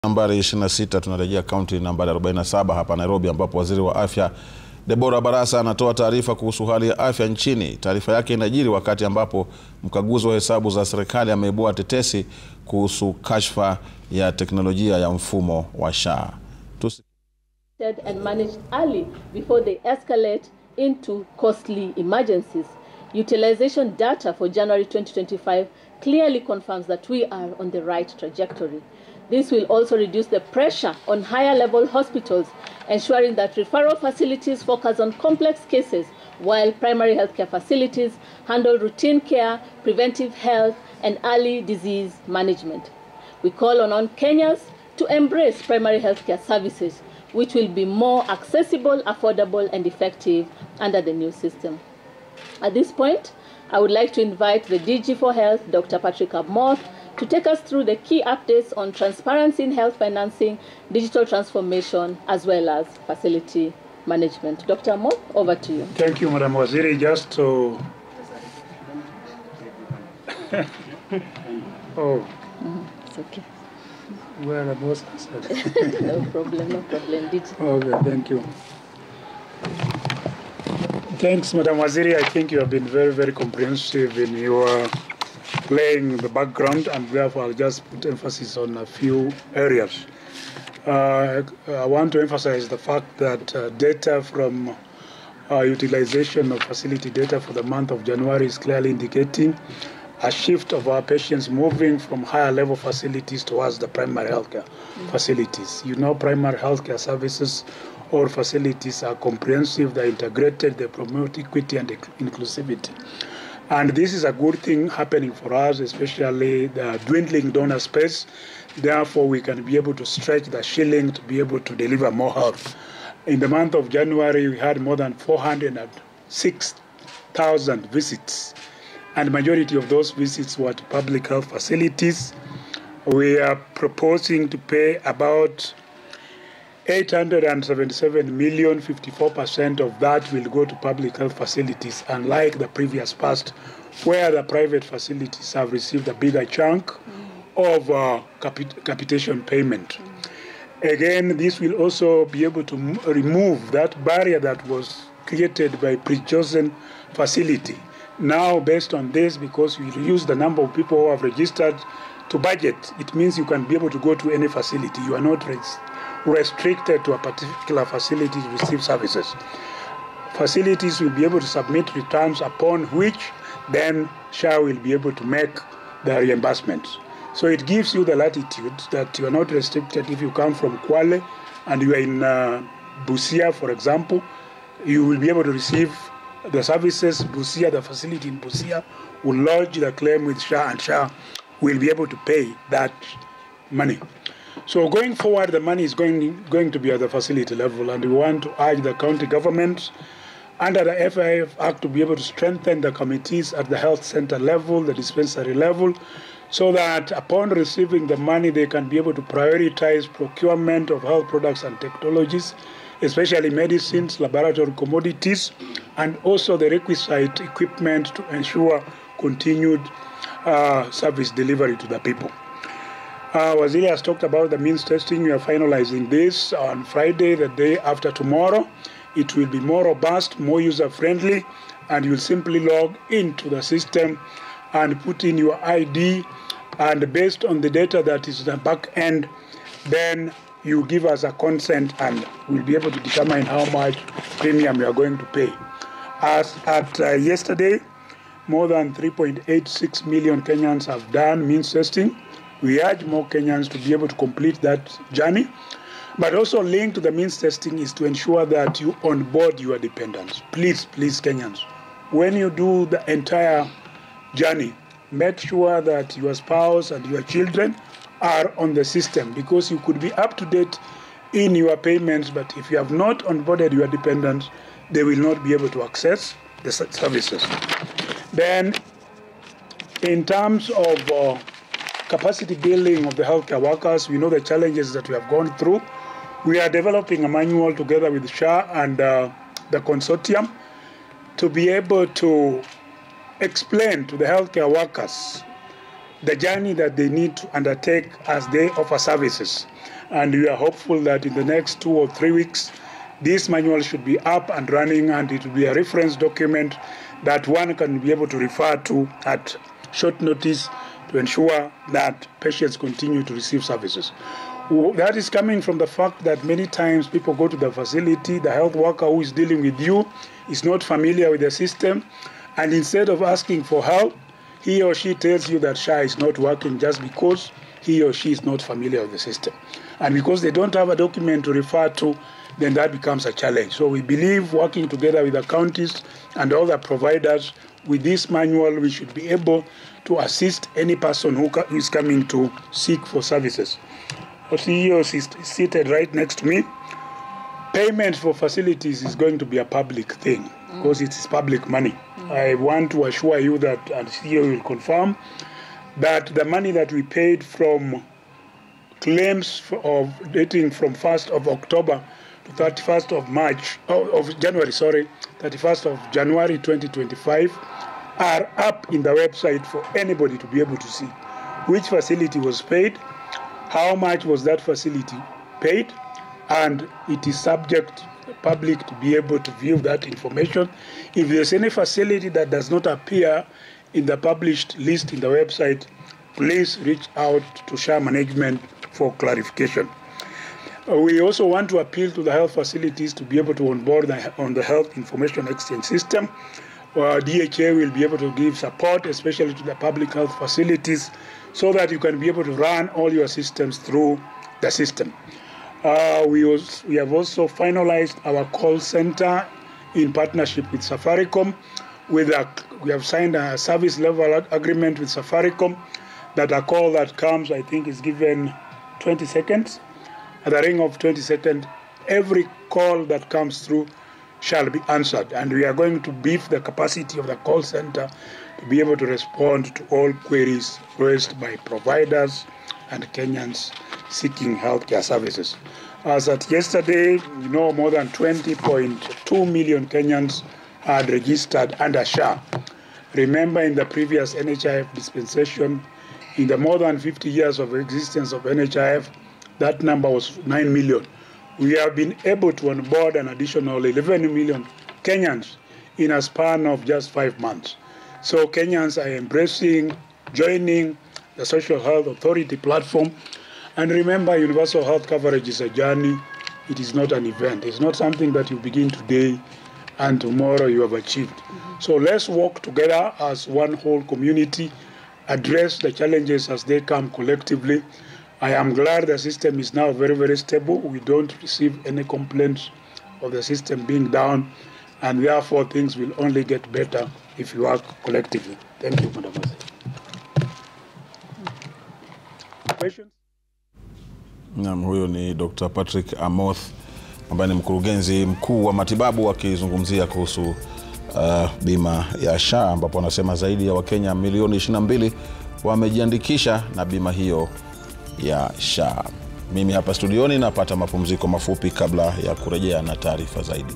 Nambari 26 tunarejea kaunti nambari 47 hapa Nairobi, ambapo Waziri wa Afya Deborah Mlongo anatoa taarifa kuhusu hali ya afya nchini. Taarifa yake inajiri wakati ambapo mkaguzi wa hesabu za serikali ameibua tetesi kuhusu kashfa ya teknolojia ya mfumo wa SHA. And managed early before they escalate into costly emergencies. Utilization data for January 2025 clearly confirms that we are on the right trajectory. This will also reduce the pressure on higher level hospitals, ensuring that referral facilities focus on complex cases while primary healthcare facilities handle routine care, preventive health, and early disease management. We call on Kenyans to embrace primary healthcare services, which will be more accessible, affordable, and effective under the new system. At this point, I would like to invite the DG for Health, Dr. Patrick Abmoth, to take us through the key updates on transparency in health financing, digital transformation, as well as facility management. Dr. Abmoth, over to you. Thank you, Madam Waziri. Just to... It's okay. Where are those? No problem, no problem. Okay, thank you. Thanks, Madam Waziri. I think you have been very, very comprehensive in your laying the background, and therefore I'll just put emphasis on a few areas. I want to emphasize the fact that data from utilization of facility data for the month of January is clearly indicating a shift of our patients moving from higher level facilities towards the primary healthcare facilities. You know, primary healthcare services or facilities are comprehensive, they're integrated, they promote equity and inclusivity. And this is a good thing happening for us, especially the dwindling donor space. Therefore, we can be able to stretch the shilling to be able to deliver more health. In the month of January, we had more than 406,000 visits, and the majority of those visits were to public health facilities. We are proposing to pay about 877 million, 54% of that will go to public health facilities, unlike the previous past, where the private facilities have received a bigger chunk of capitation payment. Again, this will also be able to remove that barrier that was created by pre-chosen facility. Now, based on this, because we reduce the number of people who have registered to budget, it means you can be able to go to any facility. You are not restricted to a particular facility to receive services. Facilities will be able to submit returns upon which then SHA will be able to make the reimbursement. So it gives you the latitude that you are not restricted. If you come from Kwale and you are in Busia, for example, you will be able to receive the services. Busia, the facility in Busia, will lodge the claim with SHA, and SHA will be able to pay that money. So going forward, the money is going to be at the facility level, and we want to urge the county government under the FIF Act to be able to strengthen the committees at the health center level, the dispensary level, so that upon receiving the money, they can be able to prioritize procurement of health products and technologies, especially medicines, laboratory commodities, and also the requisite equipment to ensure continued service delivery to the people. Waziri has talked about the means testing. We are finalizing this on Friday, the day after tomorrow. It will be more robust, more user-friendly, and you'll simply log into the system and put in your ID, and based on the data that is in the back end, then you give us a consent and we'll be able to determine how much premium you are going to pay. As at yesterday, more than 3.86 million Kenyans have done means testing. We urge more Kenyans to be able to complete that journey. But also linked to the means testing is to ensure that you onboard your dependents. Please, Kenyans, when you do the entire journey, make sure that your spouse and your children are on the system, because you could be up to date in your payments, but if you have not onboarded your dependents, they will not be able to access the services. Then, in terms of capacity building of the healthcare workers, we know the challenges that we have gone through. We are developing a manual together with SHA and the consortium to be able to explain to the healthcare workers the journey that they need to undertake as they offer services. And we are hopeful that in the next 2 or 3 weeks, this manual should be up and running, and it will be a reference document that one can be able to refer to at short notice to ensure that patients continue to receive services. That is coming from the fact that many times people go to the facility, the health worker who is dealing with you is not familiar with the system, and instead of asking for help, he or she tells you that SHA is not working just because he or she is not familiar with the system. And because they don't have a document to refer to, then that becomes a challenge. So we believe working together with the counties and other providers with this manual, we should be able to assist any person who is coming to seek for services. Our CEO is seated right next to me. Payment for facilities is going to be a public thing because it is public money. I want to assure you that, and CEO will confirm, that the money that we paid from claims dating from 1st of October to 31st of January 31st of January 2025 are up in the website for anybody to be able to see which facility was paid, how much was that facility paid, and it is subject to the public to be able to view that information. If there's any facility that does not appear in the published list in the website, please reach out to SHA management for clarification. We also want to appeal to the health facilities to be able to onboard on the health information exchange system. DHA will be able to give support, especially to the public health facilities, so that you can be able to run all your systems through the system. We have also finalized our call center in partnership with Safaricom. We have signed a service level agreement with Safaricom that a call that comes, I think, is given 20 seconds. At the ring of 20 seconds, every call that comes through shall be answered. And we are going to beef the capacity of the call center to be able to respond to all queries raised by providers and Kenyans seeking healthcare services. As at yesterday, more than 20.2 million Kenyans had registered under SHA. Remember, in the previous NHIF dispensation, in the more than 50 years of existence of NHIF, that number was 9 million. We have been able to onboard an additional 11 million Kenyans in a span of just 5 months. So Kenyans are embracing, joining the Social Health Authority platform. And remember, universal health coverage is a journey. It is not an event. It's not something that you begin today and tomorrow you have achieved. So let's work together as one whole community, address the challenges as they come collectively. I am glad the system is now very, very stable. We don't receive any complaints of the system being down, and therefore things will only get better if you work collectively. Thank you, Madam Waziri. Questions? Naam, huyo ni Dr. Patrick Amoth ambaye ni mkurugenzi mkuu wa matibabu akizungumzia kuhusu bima ya SHA, ambapo anasema zaidi ya Wakenya milioni 22 wamejiandikisha na bima hiyo ya SHA. Mimi hapa studioni napata mapumziko mafupi kabla ya kurejea na taarifa zaidi.